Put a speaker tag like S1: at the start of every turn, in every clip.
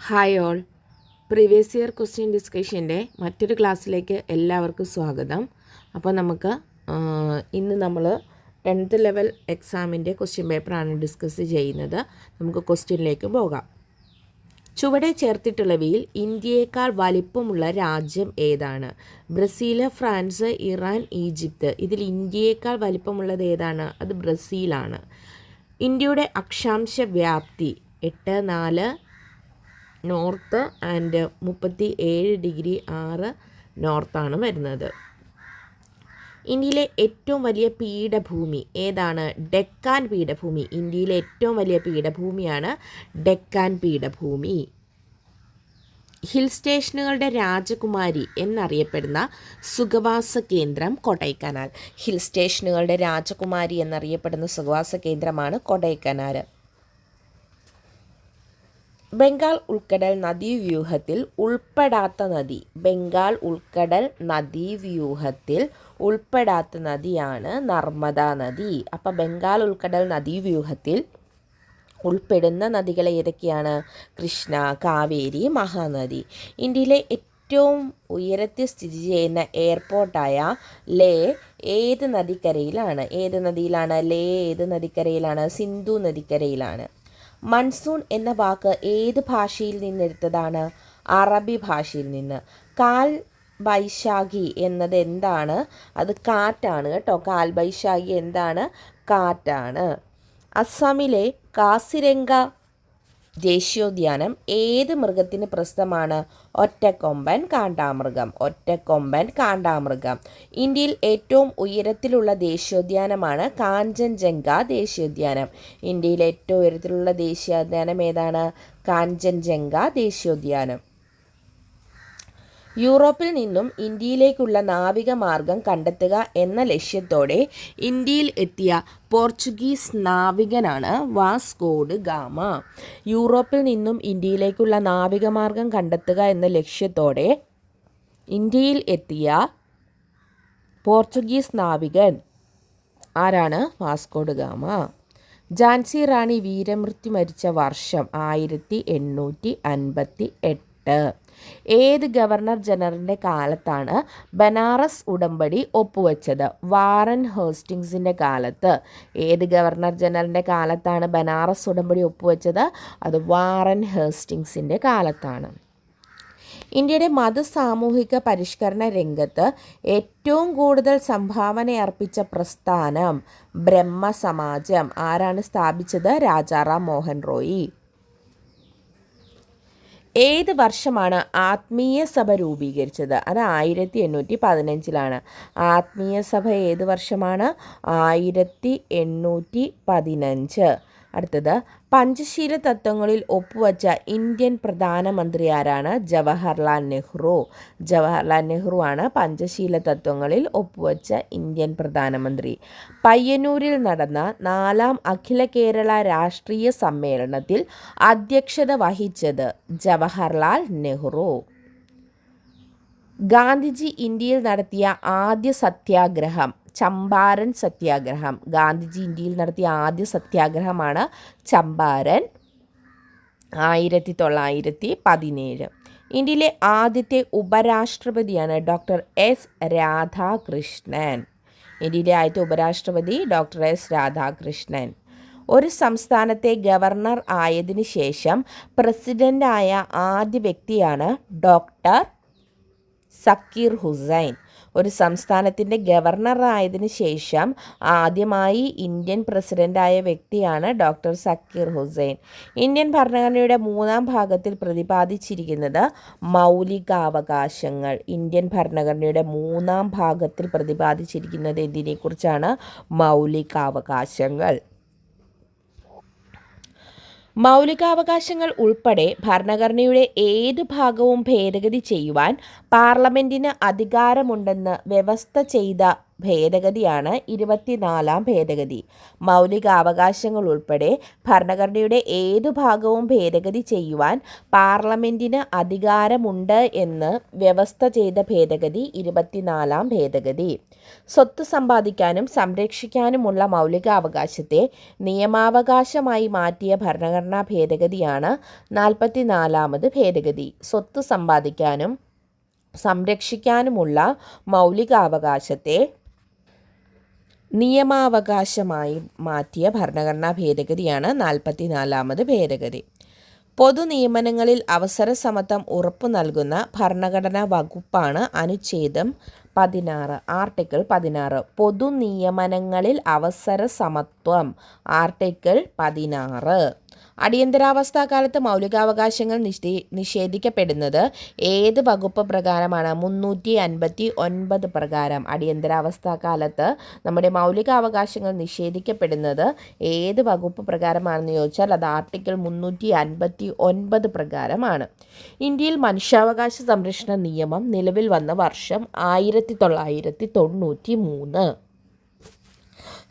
S1: Hi all, previous year question ഡിസ്കഷൻ്റെ മറ്റൊരു ക്ലാസ്സിലേക്ക് എല്ലാവർക്കും സ്വാഗതം. അപ്പോൾ നമുക്ക് ഇന്ന് നമ്മൾ 10th ലെവൽ എക്സാമിൻ്റെ ക്വസ്റ്റ്യൻ പേപ്പറാണ് ഡിസ്കസ് ചെയ്യുന്നത്. നമുക്ക് ക്വസ്റ്റ്യനിലേക്ക് പോകാം. ചുവടെ ചേർത്തിട്ടുള്ളവയിൽ ഇന്ത്യയേക്കാൾ വലിപ്പമുള്ള രാജ്യം ഏതാണ്? Brazil, France, Iran, Egypt. ഇതിൽ ഇന്ത്യയേക്കാൾ വലിപ്പമുള്ളത് ഏതാണ്? അത് ബ്രസീലാണ്. ഇന്ത്യയുടെ അക്ഷാംശ വ്യാപ്തി 8.4 നോർത്ത് ആൻഡ് 37°6 നോർത്താണ് വരുന്നത്. ഇന്ത്യയിലെ ഏറ്റവും വലിയ പീഠഭൂമി ഏതാണ്? ഡെക്കാൻ പീഠഭൂമി. ഇന്ത്യയിലെ ഏറ്റവും വലിയ പീഠഭൂമിയാണ് ഡെക്കാൻ പീഠഭൂമി. ഹിൽ സ്റ്റേഷനുകളുടെ രാജകുമാരി എന്നറിയപ്പെടുന്ന സുഖവാസ കേന്ദ്രം കൊടൈക്കനാൽ. ഹിൽ സ്റ്റേഷനുകളുടെ രാജകുമാരി എന്നറിയപ്പെടുന്ന സുഖവാസ കേന്ദ്രമാണ് കൊടൈക്കനാൽ. ബംഗാൾ ഉൾക്കടൽ നദീവ്യൂഹത്തിൽ ഉൾപ്പെടാത്ത നദി. ബംഗാൾ ഉൾക്കടൽ നദീവ്യൂഹത്തിൽ ഉൾപ്പെടാത്ത നദിയാണ് നർമ്മദാ നദി. അപ്പോൾ ബംഗാൾ ഉൾക്കടൽ നദീവ്യൂഹത്തിൽ ഉൾപ്പെടുന്ന നദികൾ ഏതൊക്കെയാണ്? കൃഷ്ണ, കാവേരി, മഹാനദി. ഇന്ത്യയിലെ ഏറ്റവും ഉയരത്തിൽ സ്ഥിതി ചെയ്യുന്ന എയർപോർട്ടായ ലേ ഏത് നദിക്കരയിലാണ്? ഏത് നദിയിലാണ്? ലേ ഏത് നദിക്കരയിലാണ്? സിന്ധു നദിക്കരയിലാണ്. മൺസൂൺ എന്ന വാക്ക് ഏത് ഭാഷയിൽ നിന്നെടുത്തതാണ്? അറബി ഭാഷയിൽ നിന്ന്. കാൽ ബൈശാഖി എന്നത് എന്താണ്? അത് കാറ്റാണ് കേട്ടോ. കാൽ ബൈശാഖി എന്താണ്? കാറ്റാണ്. അസമിലെ കാസിരംഗ ദേശീയോദ്യാനം ഏത് മൃഗത്തിന് പ്രസിദ്ധമാണ്? ഒറ്റക്കൊമ്പൻ കാണ്ടാമൃഗം. ഒറ്റക്കൊമ്പൻ കാണ്ടാമൃഗം. ഇന്ത്യയിൽ ഏറ്റവും ഉയരത്തിലുള്ള ദേശീയോദ്യാനമാണ് കാഞ്ചൻജംഗ ദേശീയോദ്യാനം. ഇന്ത്യയിൽ ഏറ്റവും ഉയരത്തിലുള്ള ദേശീയോദ്യാനം ഏതാണ്? കാഞ്ചൻജംഗ ദേശീയോദ്യാനം. യൂറോപ്പിൽ നിന്നും ഇന്ത്യയിലേക്കുള്ള നാവിക മാർഗം കണ്ടെത്തുക എന്ന ലക്ഷ്യത്തോടെ ഇന്ത്യയിൽ എത്തിയ പോർച്ചുഗീസ് നാവികനാണ് വാസ്കോ ഡ ഗാമ. യൂറോപ്പിൽ നിന്നും ഇന്ത്യയിലേക്കുള്ള നാവിക മാർഗം കണ്ടെത്തുക എന്ന ലക്ഷ്യത്തോടെ ഇന്ത്യയിൽ എത്തിയ പോർച്ചുഗീസ് നാവികൻ ആരാണ്? Vasco da Gama. Jhansi Rani വീരമൃത്യു മരിച്ച വർഷം 1858. ഏത് ഗവർണർ ജനറലിൻ്റെ കാലത്താണ് ബനാറസ് ഉടമ്പടി ഒപ്പുവെച്ചത്? വാറൻ ഹേസ്റ്റിങ്സിൻ്റെ കാലത്ത്. ഏത് ഗവർണർ ജനറലിൻ്റെ കാലത്താണ് ബനാറസ് ഉടമ്പടി ഒപ്പുവെച്ചത്? അത് വാറൻ ഹേസ്റ്റിങ്സിൻ്റെ കാലത്താണ്. ഇന്ത്യയുടെ സാമൂഹിക പരിഷ്കരണ രംഗത്ത് ഏറ്റവും കൂടുതൽ സംഭാവന അർപ്പിച്ച പ്രസ്ഥാനം ബ്രഹ്മസമാജം. ആരാണ് സ്ഥാപിച്ചത്? രാജാറാം മോഹൻ റോയി. ഏത് വർഷമാണ് ആത്മീയ സഭ രൂപീകരിച്ചത്? അത് 1815. ആത്മീയ സഭ ഏത് വർഷമാണ്? 1815. അടുത്തത്, പഞ്ചശീല തത്വങ്ങളിൽ ഒപ്പുവച്ച ഇന്ത്യൻ പ്രധാനമന്ത്രി ആരാണ്? ജവഹർലാൽ നെഹ്റു. ജവഹർലാൽ നെഹ്റു ആണ് പഞ്ചശീല തത്വങ്ങളിൽ ഒപ്പുവച്ച ഇന്ത്യൻ പ്രധാനമന്ത്രി. പയ്യന്നൂരിൽ നടന്ന 4ാം അഖില കേരള രാഷ്ട്രീയ സമ്മേളനത്തിൽ അധ്യക്ഷത വഹിച്ചത് ജവഹർലാൽ നെഹ്റു. ഗാന്ധിജി ഇന്ത്യയിൽ നടത്തിയ ആദ്യ സത്യാഗ്രഹം ചമ്പാരൻ സത്യാഗ്രഹം. ഗാന്ധിജി ഇന്ത്യയിൽ നടത്തിയ ആദ്യ സത്യാഗ്രഹമാണ് ചമ്പാരൻ, 1917. ഇന്ത്യയിലെ ആദ്യത്തെ ഉപരാഷ്ട്രപതിയാണ് ഡോക്ടർ എസ് രാധാകൃഷ്ണൻ. ഇന്ത്യയിലെ ആദ്യത്തെ ഉപരാഷ്ട്രപതി ഡോക്ടർ എസ് രാധാകൃഷ്ണൻ. ഒരു സംസ്ഥാനത്തെ ഗവർണർ ആയതിനു ശേഷം പ്രസിഡൻ്റായ ആദ്യ വ്യക്തിയാണ് ഡോക്ടർ സക്കീർ ഹുസൈൻ. ഒരു സംസ്ഥാനത്തിൻ്റെ ഗവർണറായതിനു ശേഷം ആദ്യമായി ഇന്ത്യൻ പ്രസിഡൻ്റായ വ്യക്തിയാണ് ഡോക്ടർ സക്കീർ ഹുസൈൻ. ഇന്ത്യൻ ഭരണഘടനയുടെ 3ാം ഭാഗത്തിൽ പ്രതിപാദിച്ചിരിക്കുന്നത് മൗലികാവകാശങ്ങൾ. ഇന്ത്യൻ ഭരണഘടനയുടെ 3ാം ഭാഗത്തിൽ പ്രതിപാദിച്ചിരിക്കുന്നത് ഇതിനെക്കുറിച്ചാണ്? മൗലികാവകാശങ്ങൾ. മൗലികാവകാശങ്ങൾ ഉൾപ്പെടെ ഭരണഘടനയുടെ ഏത് ഭാഗവും ഭേദഗതി ചെയ്യുവാൻ പാർലമെൻറ്റിന് അധികാരമുണ്ടെന്ന് വ്യവസ്ഥ ചെയ്ത ഭേദഗതിയാണ് 24-ാം ഭേദഗതി. മൗലികാവകാശങ്ങൾ ഉൾപ്പെടെ ഭരണഘടനയുടെ ഏതു ഭാഗവും ഭേദഗതി ചെയ്യുവാൻ പാർലമെൻറ്റിന് അധികാരമുണ്ട് എന്ന് വ്യവസ്ഥ ചെയ്ത ഭേദഗതി 24-ാം ഭേദഗതി. സ്വത്ത് സമ്പാദിക്കാനും സംരക്ഷിക്കാനുമുള്ള മൗലികാവകാശത്തെ നിയമാവകാശമായി മാറ്റിയ ഭരണഘടനാ ഭേദഗതിയാണ് 44-ാമത് ഭേദഗതി. സ്വത്ത് സമ്പാദിക്കാനും സംരക്ഷിക്കാനുമുള്ള മൗലികാവകാശത്തെ നിയമാവകാശമായി മാറ്റിയ ഭരണഘടനാ ഭേദഗതിയാണ് 44-ാമത് ഭേദഗതി. പൊതു നിയമനങ്ങളിൽ അവസര സമത്വം ഉറപ്പു നൽകുന്ന ഭരണഘടനാ വകുപ്പാണ് അനുച്ഛേദം 16, ആർട്ടിക്കിൾ 16. പൊതു നിയമനങ്ങളിൽ അവസര സമത്വം, ആർട്ടിക്കിൾ 16. അടിയന്തരാവസ്ഥാ കാലത്ത് മൗലികാവകാശങ്ങൾ നിഷേധിക്കപ്പെടുന്നത് ഏത് വകുപ്പ് പ്രകാരമാണ്? 359 പ്രകാരം. അടിയന്തരാവസ്ഥാ കാലത്ത് നമ്മുടെ മൗലികാവകാശങ്ങൾ നിഷേധിക്കപ്പെടുന്നത് ഏത് വകുപ്പ് പ്രകാരമാണെന്ന് ചോദിച്ചാൽ അത് ആർട്ടിക്കിൾ 359 പ്രകാരമാണ്. ഇന്ത്യയിൽ മനുഷ്യാവകാശ സംരക്ഷണ നിയമം നിലവിൽ വന്ന വർഷം 1993.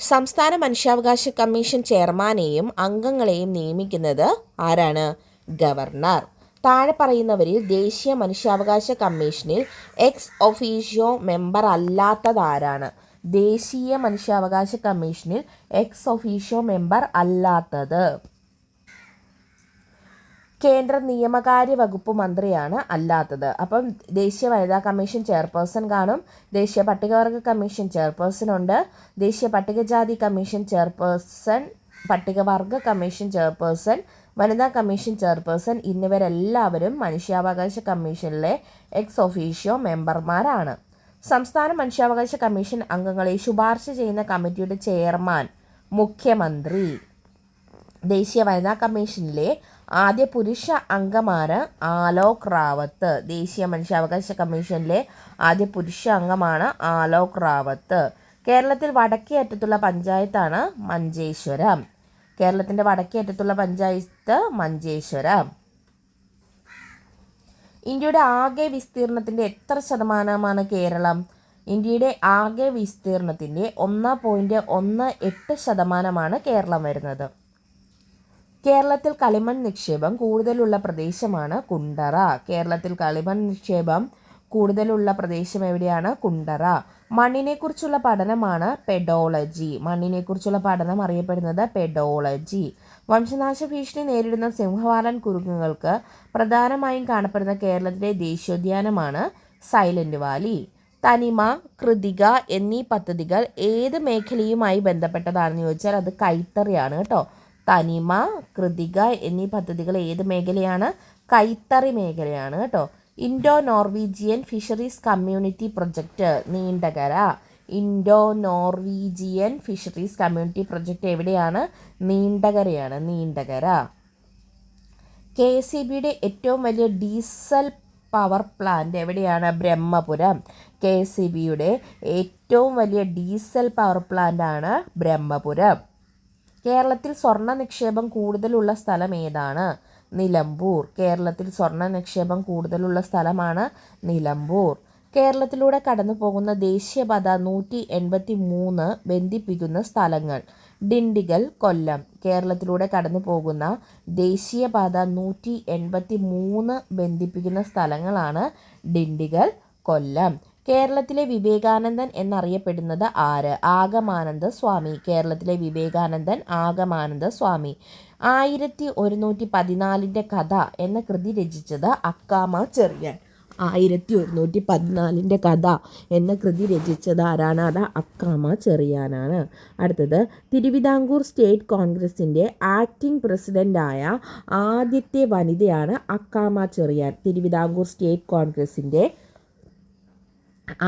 S1: സംസ്ഥാന മനുഷ്യാവകാശ കമ്മീഷൻ ചെയർമാനെയും അംഗങ്ങളെയും നിയമിക്കുന്നത് ആരാണ്? ഗവർണർ. താഴെ പറയുന്നവരിൽ ദേശീയ മനുഷ്യാവകാശ കമ്മീഷനിൽ എക്സ് ഒഫീഷ്യോ മെമ്പർ അല്ലാത്തതാരാണ്? ദേശീയ മനുഷ്യാവകാശ കമ്മീഷനിൽ എക്സ് ഒഫീഷ്യോ മെമ്പർ അല്ലാത്തത് കേന്ദ്ര നിയമകാര്യ വകുപ്പ് മന്ത്രിയാണ് അല്ലാത്തത്. അപ്പം ദേശീയ വനിതാ കമ്മീഷൻ ചെയർപേഴ്സൺ കാണും, ദേശീയ പട്ടികവർഗ കമ്മീഷൻ ചെയർപേഴ്സൺ ഉണ്ട്, ദേശീയ പട്ടികജാതി കമ്മീഷൻ ചെയർപേഴ്സൺ, പട്ടികവർഗ കമ്മീഷൻ ചെയർപേഴ്സൺ, വനിതാ കമ്മീഷൻ ചെയർപേഴ്സൺ എന്നിവരെല്ലാവരും മനുഷ്യാവകാശ കമ്മീഷനിലെ എക്സ് ഒഫീഷ്യോ മെമ്പർമാരാണ്. സംസ്ഥാന മനുഷ്യാവകാശ കമ്മീഷൻ അംഗങ്ങളെ ശുപാർശ ചെയ്യുന്ന കമ്മിറ്റിയുടെ ചെയർമാൻ മുഖ്യമന്ത്രി. ദേശീയ വനിതാ കമ്മീഷനിലെ ആദ്യ പുരുഷ അംഗമാണ് ആലോക് റാവത്ത്. ദേശീയ മനുഷ്യാവകാശ കമ്മീഷനിലെ ആദ്യ പുരുഷ അംഗമാണ് ആലോക് റാവത്ത്. കേരളത്തിൽ വടക്കേ അറ്റത്തുള്ള പഞ്ചായത്താണ് മഞ്ചേശ്വരം. കേരളത്തിൻ്റെ വടക്കേ അറ്റത്തുള്ള പഞ്ചായത്ത് മഞ്ചേശ്വരം. ഇന്ത്യയുടെ ആകെ വിസ്തീർണത്തിൻ്റെ എത്ര ശതമാനമാണ് കേരളം? ഇന്ത്യയുടെ ആകെ വിസ്തീർണത്തിൻ്റെ 1.18% കേരളം വരുന്നത്. കേരളത്തിൽ കളിമൺ നിക്ഷേപം കൂടുതലുള്ള പ്രദേശമാണ് കുണ്ടറ. കേരളത്തിൽ കളിമൺ നിക്ഷേപം കൂടുതലുള്ള പ്രദേശം എവിടെയാണ്? കുണ്ടറ. മണ്ണിനെക്കുറിച്ചുള്ള പഠനമാണ് പെഡോളജി. മണ്ണിനെക്കുറിച്ചുള്ള പഠനം അറിയപ്പെടുന്നത് പെഡോളജി. വംശനാശ ഭീഷണി നേരിടുന്ന സിംഹവാലൻ കുരങ്ങുകൾക്ക് പ്രധാനമായും കാണപ്പെടുന്ന കേരളത്തിലെ ദേശീയോദ്യാനമാണ് സൈലന്റ് വാലി. തനിമ, കൃതിക എന്നീ പദ്ധതികൾ ഏത് മേഖലയുമായി ബന്ധപ്പെട്ടതാണെന്ന് ചോദിച്ചാൽ അത് കൈത്തറിയാണ് കേട്ടോ. തനിമ, കൃതിക എന്നീ പദ്ധതികൾ ഏത് മേഖലയാണ്? കൈത്തറി മേഖലയാണ് കേട്ടോ. Indo Norwegian fisheries community project Neendakara. Indo Norwegian fisheries community project എവിടെയാണ്? നീണ്ടകരയാണ്. നീണ്ടകര. KSEBിയുടെ ഏറ്റവും വലിയ ഡീസൽ പവർ പ്ലാന്റ് എവിടെയാണ്? ബ്രഹ്മപുരം. KSEBിയുടെ ഏറ്റവും വലിയ ഡീസൽ പവർ പ്ലാന്റ് ആണ് ബ്രഹ്മപുരം. കേരളത്തിൽ സ്വർണ്ണ നിക്ഷേപം കൂടുതലുള്ള സ്ഥലം ഏതാണ്? നിലമ്പൂർ. കേരളത്തിൽ സ്വർണ്ണ നിക്ഷേപം കൂടുതലുള്ള സ്ഥലമാണ് നിലമ്പൂർ. കേരളത്തിലൂടെ കടന്നു പോകുന്ന ദേശീയപാത 183 ബന്ധിപ്പിക്കുന്ന സ്ഥലങ്ങൾ. ഡിണ്ടിഗൽ, കൊല്ലം. കേരളത്തിലൂടെ കടന്നു പോകുന്ന ദേശീയപാത 183 ബന്ധിപ്പിക്കുന്ന സ്ഥലങ്ങളാണ് ഡിണ്ടിഗൽ, കൊല്ലം. കേരളത്തിലെ വിവേകാനന്ദൻ എന്നറിയപ്പെടുന്നത് ആര്? ആഗമാനന്ദ സ്വാമി. കേരളത്തിലെ വിവേകാനന്ദൻ ആഗമാനന്ദ സ്വാമി. 1114 കഥ എന്ന കൃതി രചിച്ചത് അക്കാമ ചെറിയാൻ. 1114 കഥ എന്ന കൃതി രചിച്ചത് ആരാണ്? അത് അക്കാമ ചെറിയാനാണ്. അടുത്തത് തിരുവിതാംകൂർ സ്റ്റേറ്റ് കോൺഗ്രസിൻ്റെ ആക്ടിംഗ് പ്രസിഡൻ്റായ ആദ്യത്തെ വനിതയാണ് അക്കാമ ചെറിയാൻ. തിരുവിതാംകൂർ സ്റ്റേറ്റ് കോൺഗ്രസിൻ്റെ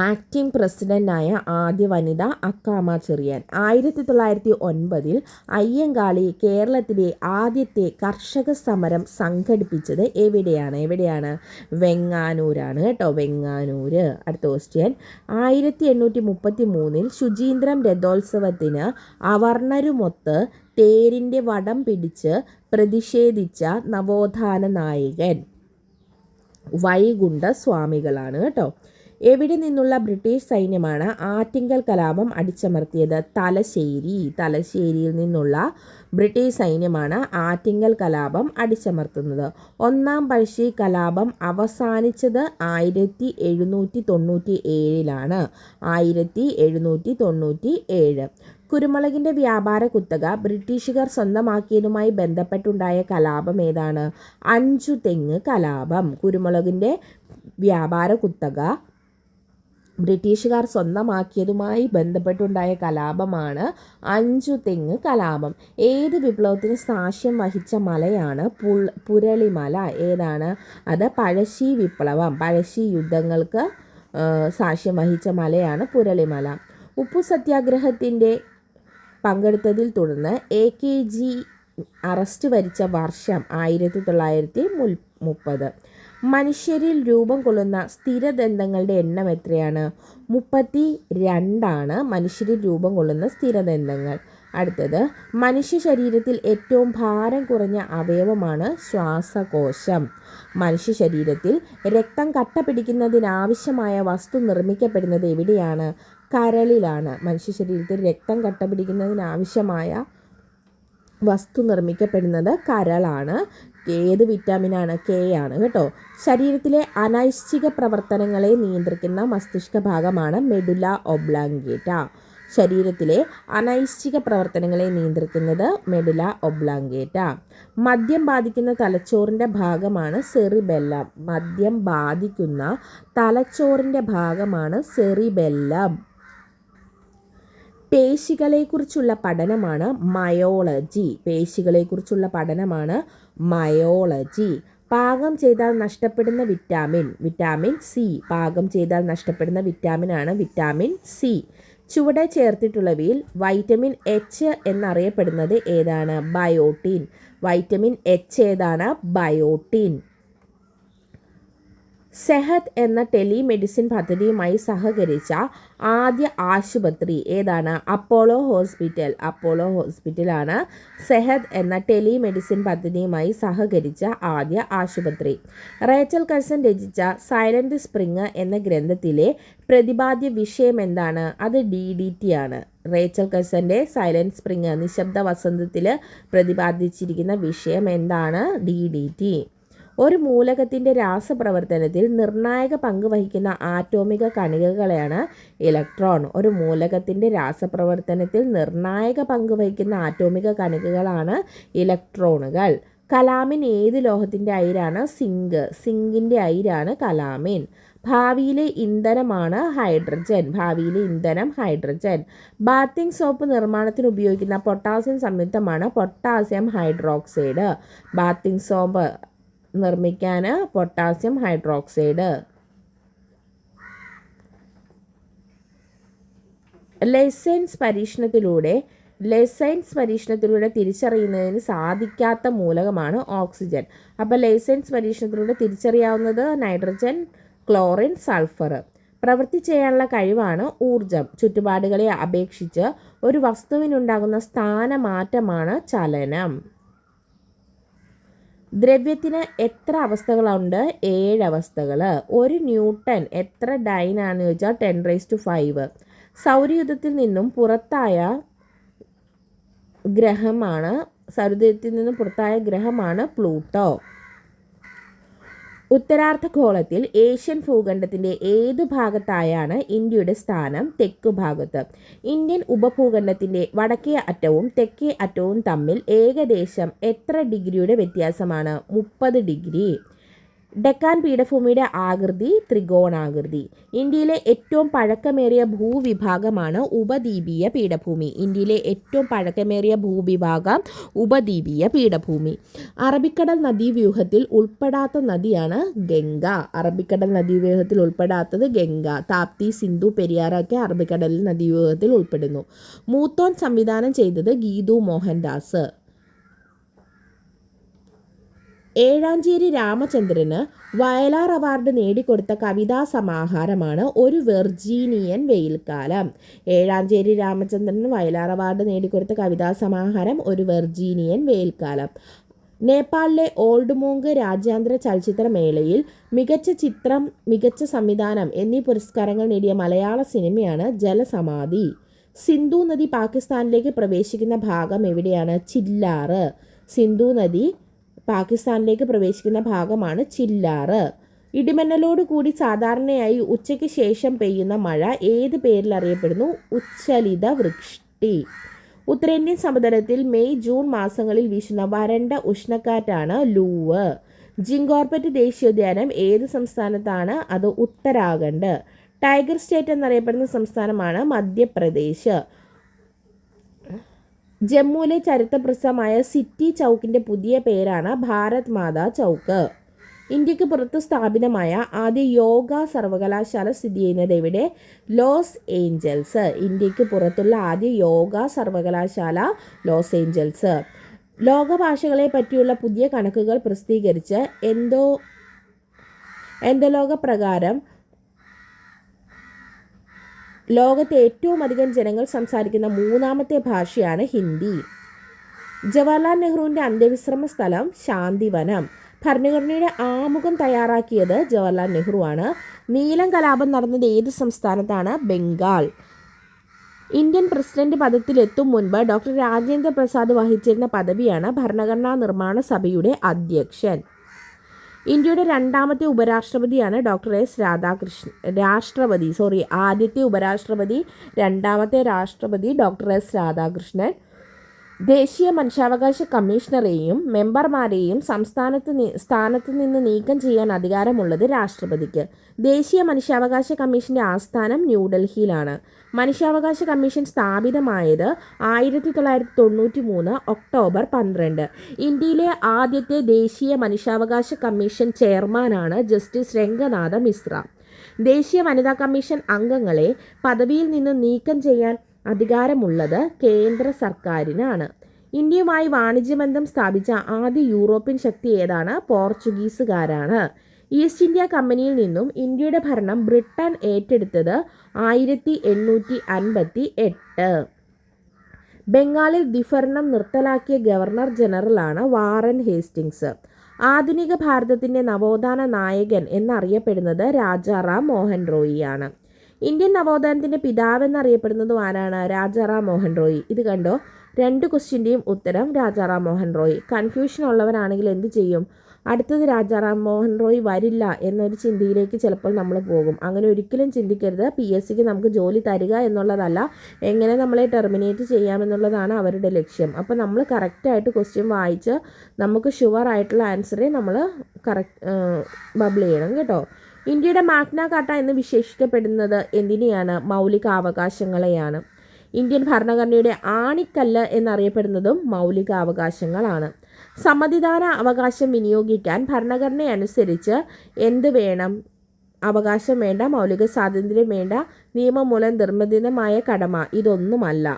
S1: ആക്ടിംഗ് പ്രസിഡൻ്റായ ആദ്യ വനിത അക്കാമ ചെറിയാൻ. 1909 അയ്യങ്കാളി കേരളത്തിലെ ആദ്യത്തെ കർഷക സമരം സംഘടിപ്പിച്ചത് എവിടെയാണ്? വെങ്ങാനൂരാണ് കേട്ടോ. വെങ്ങാനൂര്. അടുത്ത ക്വസ്റ്റ്യൻ. 1833 ശുചീന്ദ്രം രഥോത്സവത്തിന് അവർണരുമൊത്ത് തേരിൻ്റെ വടം പിടിച്ച് പ്രതിഷേധിച്ച നവോത്ഥാന നായകൻ വൈകുണ്ഠ സ്വാമികളാണ് കേട്ടോ. എവിടെ നിന്നുള്ള ബ്രിട്ടീഷ് സൈന്യമാണ് ആറ്റിങ്ങൽ കലാപം അടിച്ചമർത്തിയത്? തലശ്ശേരിയിൽ നിന്നുള്ള ബ്രിട്ടീഷ് സൈന്യമാണ് ആറ്റിങ്ങൽ കലാപം അടിച്ചമർത്തുന്നത്. ഒന്നാം പഴശ്ശി കലാപം അവസാനിച്ചത് 1797 1797. കുരുമുളകിൻ്റെ വ്യാപാര കുത്തക ബ്രിട്ടീഷുകാർ സ്വന്തമാക്കിയതുമായി ബന്ധപ്പെട്ടുണ്ടായ കലാപം ഏതാണ്? അഞ്ചുതെങ്ങ് കലാപം. കുരുമുളകിൻ്റെ വ്യാപാര കുത്തക ബ്രിട്ടീഷുകാർ സ്വന്തമാക്കിയതുമായി ബന്ധപ്പെട്ടുണ്ടായ കലാപമാണ് അഞ്ചുതെങ്ങ് കലാപം. ഏത് വിപ്ലവത്തിന് സാക്ഷ്യം വഹിച്ച മലയാണ് പുരളിമല? ഏതാണ് അത്? പഴശ്ശി വിപ്ലവം, പഴശ്ശി യുദ്ധങ്ങൾക്ക് സാക്ഷ്യം വഹിച്ച മലയാണ് പുരളിമല. ഉപ്പു സത്യാഗ്രഹത്തിൻ്റെ പങ്കെടുത്തതിൽ തുടർന്ന് AKG അറസ്റ്റ് വരിച്ച വർഷം 1930. മനുഷ്യരിൽ രൂപം കൊള്ളുന്ന സ്ഥിരദന്തങ്ങളുടെ എണ്ണം എത്രയാണ്? 32 മനുഷ്യരിൽ രൂപം കൊള്ളുന്ന സ്ഥിരദന്തങ്ങൾ. അടുത്തത്, മനുഷ്യ ശരീരത്തിൽ ഏറ്റവും ഭാരം കുറഞ്ഞ അവയവമാണ് ശ്വാസകോശം. മനുഷ്യ ശരീരത്തിൽ രക്തം കട്ട പിടിക്കുന്നതിനാവശ്യമായ വസ്തു നിർമ്മിക്കപ്പെടുന്നത് എവിടെയാണ്? കരളിലാണ്. മനുഷ്യ ശരീരത്തിൽ രക്തം കട്ട പിടിക്കുന്നതിനാവശ്യമായ വസ്തു നിർമ്മിക്കപ്പെടുന്നത് കരളാണ്. ഏത് വിറ്റാമിനാണ്? K ആണ് കേട്ടോ. ശരീരത്തിലെ അനൈച്ഛിക പ്രവർത്തനങ്ങളെ നിയന്ത്രിക്കുന്ന മസ്തിഷ്ക ഭാഗമാണ് മെഡുല ഒബ്ലാങ്കേറ്റ. ശരീരത്തിലെ അനൈച്ഛിക പ്രവർത്തനങ്ങളെ നിയന്ത്രിക്കുന്നത് മെഡുല ഒബ്ലാങ്കേറ്റ. മദ്യം ബാധിക്കുന്ന തലച്ചോറിൻ്റെ ഭാഗമാണ് സെറിബെല്ലം. മദ്യം ബാധിക്കുന്ന തലച്ചോറിൻ്റെ ഭാഗമാണ് സെറിബെല്ലം. പേശികളെക്കുറിച്ചുള്ള പഠനമാണ് മയോളജി. പേശികളെക്കുറിച്ചുള്ള പഠനമാണ് മയോളജി. പാകം ചെയ്താൽ നഷ്ടപ്പെടുന്ന വിറ്റാമിൻ C. പാകം ചെയ്താൽ നഷ്ടപ്പെടുന്ന വിറ്റാമിനാണ് വിറ്റാമിൻ C. ചുവടെ ചേർത്തിട്ടുള്ളവയിൽ വൈറ്റമിൻ H എന്നറിയപ്പെടുന്നത് ഏതാണ്? ബയോട്ടിൻ. വൈറ്റമിൻ H ഏതാണ്? ബയോട്ടിൻ. സെഹത് എന്ന ടെലിമെഡിസിൻ പദ്ധതിയുമായി സഹകരിച്ച ആദ്യ ആശുപത്രി ഏതാണ്? അപ്പോളോ ഹോസ്പിറ്റലാണ് സെഹത് എന്ന ടെലിമെഡിസിൻ പദ്ധതിയുമായി സഹകരിച്ച ആദ്യ ആശുപത്രി. റേച്ചൽ കഴ്സൺ രചിച്ച സൈലന്റ് സ്പ്രിംഗ് എന്ന ഗ്രന്ഥത്തിലെ പ്രതിപാദ്യ വിഷയം എന്താണ്? അത് DDT ആണ്. റേച്ചൽ കഴ്സൻ്റെ സൈലന്റ് സ്പ്രിംഗ്, നിശബ്ദ വസന്തത്തിൽ പ്രതിപാദിച്ചിരിക്കുന്ന വിഷയം എന്താണ്? DDT. ഒരു മൂലകത്തിൻ്റെ രാസപ്രവർത്തനത്തിൽ നിർണായക പങ്ക് വഹിക്കുന്ന ആറ്റോമിക കണികകളാണ് ഇലക്ട്രോൺ. ഒരു മൂലകത്തിൻ്റെ രാസപ്രവർത്തനത്തിൽ നിർണായക പങ്ക് വഹിക്കുന്ന ആറ്റോമിക കണികകളാണ് ഇലക്ട്രോണുകൾ. കലാമിൻ ഏത് ലോഹത്തിൻ്റെ അയിരാണ്? സിങ്കിൻ്റെ അയിരാണ് കലാമിൻ. ഭാവിയിലെ ഇന്ധനമാണ് ഹൈഡ്രജൻ. ബാത്തിങ് സോപ്പ് നിർമ്മാണത്തിന് ഉപയോഗിക്കുന്ന പൊട്ടാസ്യം സംയുക്തമാണ് പൊട്ടാസ്യം ഹൈഡ്രോക്സൈഡ്. ബാത്തിങ് സോപ്പ് നിർമ്മിക്കാൻ പൊട്ടാസ്യം ഹൈഡ്രോക്സൈഡ്. ലെസൈൻസ് പരീക്ഷണത്തിലൂടെ തിരിച്ചറിയുന്നതിന് സാധിക്കാത്ത മൂലകമാണ് ഓക്സിജൻ. അപ്പോൾ ലെസൈൻസ് പരീക്ഷണത്തിലൂടെ തിരിച്ചറിയാവുന്നത് നൈട്രജൻ, ക്ലോറിൻ, സൾഫർ. പ്രവൃത്തി ചെയ്യാനുള്ള കഴിവാണ് ഊർജം. ചുറ്റുപാടുകളെ അപേക്ഷിച്ച് ഒരു വസ്തുവിനുണ്ടാകുന്ന സ്ഥാനമാറ്റമാണ് ചലനം. ദ്രവ്യത്തിന് എത്ര അവസ്ഥകളുണ്ട്? 7 അവസ്ഥകൾ. ഒരു ന്യൂട്ടൺ എത്ര ഡൈനാന്ന് ചോദിച്ചാൽ 10⁵. സൗരയൂഥത്തിൽ നിന്നും പുറത്തായ ഗ്രഹമാണ് പ്ലൂട്ടോ. ഉത്തരാർദ്ധഗോളത്തിൽ ഏഷ്യൻ ഭൂഖണ്ഡത്തിൻ്റെ ഏത് ഭാഗത്തായാണ് ഇന്ത്യയുടെ സ്ഥാനം? തെക്കു ഭാഗത്ത്. ഇന്ത്യൻ ഉപഭൂഖണ്ഡത്തിൻ്റെ വടക്കേ അറ്റവും തെക്കേ അറ്റവും തമ്മിൽ ഏകദേശം എത്ര ഡിഗ്രിയുടെ വ്യത്യാസമാണ്? 30 ഡിഗ്രി. ഡെക്കാൻ പീഠഭൂമിയുടെ ആകൃതി ത്രികോണാകൃതി. ഇന്ത്യയിലെ ഏറ്റവും പഴക്കമേറിയ ഭൂവിഭാഗമാണ് ഉപദ്വീപീയ പീഠഭൂമി. അറബിക്കടൽ നദീവ്യൂഹത്തിൽ ഉൾപ്പെടാത്ത നദിയാണ് ഗംഗ. താപ്തി, സിന്ധു, പെരിയാറൊക്കെ അറബിക്കടൽ നദീവ്യൂഹത്തിൽ ഉൾപ്പെടുന്നു. മൂത്തോൻ സംവിധാനം ചെയ്തത് ഗീതു മോഹൻദാസ്. ഏഴാഞ്ചേരി രാമചന്ദ്രന് വയലാർ അവാർഡ് നേടിക്കൊടുത്ത കവിതാ സമാഹാരമാണ് ഒരു വെർജീനിയൻ വെയിൽക്കാലം. ഏഴാഞ്ചേരി രാമചന്ദ്രന് വയലാർ അവാർഡ് നേടിക്കൊടുത്ത കവിതാ സമാഹാരം ഒരു വെർജീനിയൻ വെയിൽക്കാലം. നേപ്പാളിലെ ഓൾഡ് മോങ്ക് രാജ്യാന്തര ചലച്ചിത്രമേളയിൽ മികച്ച ചിത്രം, മികച്ച സംവിധാനം എന്നീ പുരസ്കാരങ്ങൾ നേടിയ മലയാള സിനിമയാണ് ജലസമാധി. സിന്ധു നദി പാകിസ്ഥാനിലേക്ക് പ്രവേശിക്കുന്ന ഭാഗം എവിടെയാണ്? ചില്ലാറ്. സിന്ധു നദി പാകിസ്ഥാനിലേക്ക് പ്രവേശിക്കുന്ന ഭാഗമാണ് ചില്ലാറ്. ഇടിമിന്നലോട് കൂടി സാധാരണയായി ഉച്ചയ്ക്ക് ശേഷം പെയ്യുന്ന മഴ ഏത് പേരിൽ അറിയപ്പെടുന്നു? ഉച്ഛലിത വൃഷ്ടി. ഉത്തരേന്ത്യൻ സമതലത്തിൽ മെയ് ജൂൺ മാസങ്ങളിൽ വീശുന്ന വരണ്ട ഉഷ്ണക്കാറ്റാണ് ലൂവ്. ജിങ്കോർപെറ്റ് ദേശീയോദ്യാനം ഏത് സംസ്ഥാനത്താണ്? അത് ഉത്തരാഖണ്ഡ്. ടൈഗർ സ്റ്റേറ്റ് എന്നറിയപ്പെടുന്ന സംസ്ഥാനമാണ് മധ്യപ്രദേശ്. ജമ്മുവിലെ ചരിത്രപ്രസിദ്ധമായ സിറ്റി ചൗക്കിൻ്റെ പുതിയ പേരാണ് ഭാരത് മാതാ ചൗക്ക്. ഇന്ത്യക്ക് പുറത്ത് സ്ഥാപിതമായ ആദ്യ യോഗ സർവകലാശാല സ്ഥിതി ചെയ്യുന്നത് എവിടെ? Los Angeles. ഇന്ത്യക്ക് പുറത്തുള്ള ആദ്യ യോഗ സർവകലാശാല ലോസ് ഏഞ്ചൽസ്. ലോകഭാഷകളെ പറ്റിയുള്ള പുതിയ കണക്കുകൾ പ്രസിദ്ധീകരിച്ച് എന്തോലോക പ്രകാരം ലോകത്തെ ഏറ്റവും അധികം ജനങ്ങൾ സംസാരിക്കുന്ന മൂന്നാമത്തെ ഭാഷയാണ് ഹിന്ദി. ജവഹർലാൽ നെഹ്റുവിൻ്റെ അന്ത്യവിശ്രമ സ്ഥലം ശാന്തിവനം. ഭരണഘടനയുടെ ആമുഖം തയ്യാറാക്കിയത് ജവഹർലാൽ നെഹ്റു ആണ്. നീലം കലാപം നടന്നത് ഏത് സംസ്ഥാനത്താണ്? ബംഗാൾ. ഇന്ത്യൻ പ്രസിഡന്റ് പദത്തിലെത്തും മുൻപ് ഡോക്ടർ രാജേന്ദ്ര പ്രസാദ് വഹിച്ചിരുന്ന പദവിയാണ് ഭരണഘടനാ നിർമ്മാണ സഭയുടെ അധ്യക്ഷൻ. ഇന്ത്യയുടെ രണ്ടാമത്തെ ഉപരാഷ്ട്രപതിയാണ് ഡോക്ടർ എസ് രാധാകൃഷ്ണൻ. ആദ്യത്തെ ഉപരാഷ്ട്രപതി, രണ്ടാമത്തെ രാഷ്ട്രപതി ഡോക്ടർ എസ് രാധാകൃഷ്ണൻ. ദേശീയ മനുഷ്യാവകാശ കമ്മീഷണറെയും മെമ്പർമാരെയും സ്ഥാനത്ത് നിന്ന് നീക്കം ചെയ്യാൻ അധികാരമുള്ളത് രാഷ്ട്രപതിക്ക്. ദേശീയ മനുഷ്യാവകാശ കമ്മീഷന്റെ ആസ്ഥാനം ന്യൂഡൽഹിയിലാണ്. മനുഷ്യാവകാശ കമ്മീഷൻ സ്ഥാപിതമായത് 1993 ഒക്ടോബർ 12. ഇന്ത്യയിലെ ആദ്യത്തെ ദേശീയ മനുഷ്യാവകാശ കമ്മീഷൻ ചെയർമാനാണ് ജസ്റ്റിസ് രംഗനാഥ മിശ്ര. ദേശീയ വനിതാ കമ്മീഷൻ അംഗങ്ങളെ പദവിയിൽ നിന്ന് നീക്കം ചെയ്യാൻ അധികാരമുള്ളത് കേന്ദ്ര സർക്കാരിനാണ്. ഇന്ത്യയുമായി വാണിജ്യബന്ധം സ്ഥാപിച്ച ആദ്യ യൂറോപ്യൻ ശക്തി ഏതാണ്? പോർച്ചുഗീസുകാരാണ്. ഈസ്റ്റ് ഇന്ത്യ കമ്പനിയിൽ നിന്നും ഇന്ത്യയുടെ ഭരണം ബ്രിട്ടൻ ഏറ്റെടുത്തത് 1858. ബംഗാളിൽ ദ്വിഭരണം നിർത്തലാക്കിയ ഗവർണർ ജനറലാണ് വാറൻ ഹേസ്റ്റിങ്സ്. ആധുനിക ഭാരതത്തിൻ്റെ നവോത്ഥാന നായകൻ എന്നറിയപ്പെടുന്നത് രാജാറാം മോഹൻ റോയിയാണ്. ഇന്ത്യൻ നവോത്ഥാനത്തിൻ്റെ പിതാവ് എന്നറിയപ്പെടുന്നതും ആരാണ്? രാജാറാം മോഹൻ റോയി. ഇത് കണ്ടോ, 2 ക്വസ്റ്റ്യൻ്റെയും ഉത്തരം രാജാറാം മോഹൻ റോയി. കൺഫ്യൂഷൻ ഉള്ളവരാണെങ്കിൽ എന്ത് ചെയ്യും? അടുത്തത് രാജാറാം മോഹൻ റോയി വരില്ല എന്നൊരു ചിന്തയിലേക്ക് ചിലപ്പോൾ നമ്മൾ പോകും. അങ്ങനെ ഒരിക്കലും ചിന്തിക്കരുത്. PSCക്ക് നമുക്ക് ജോലി തരിക എന്നുള്ളതല്ല, എങ്ങനെ നമ്മളെ ടെർമിനേറ്റ് ചെയ്യാമെന്നുള്ളതാണ് അവരുടെ ലക്ഷ്യം. അപ്പോൾ നമ്മൾ കറക്റ്റായിട്ട് ക്വസ്റ്റ്യൻ വായിച്ച് നമുക്ക് ഷുവർ ആയിട്ടുള്ള ആൻസറെ നമ്മൾ ബബിൾ ചെയ്യണം കേട്ടോ. ഇന്ത്യയുടെ മാഗ്ന കാർട്ട എന്ന് വിശേഷിക്കപ്പെടുന്നത് എന്തിനെയാണ്? മൗലികാവകാശങ്ങളെയാണ്. ഇന്ത്യൻ ഭരണഘടനയുടെ ആണിക്കല്ല് എന്നറിയപ്പെടുന്നതും മൗലികാവകാശങ്ങളാണ്. സമ്മതിദാന അവകാശം വിനിയോഗിക്കാൻ ഭരണഘടനയനുസരിച്ച് എന്ത് വേണം? അവകാശം വേണ്ട, മൗലിക സ്വാതന്ത്ര്യം വേണ്ട, നിയമം മൂലം നിർബന്ധിതമായ കടമ ഇതൊന്നുമല്ല.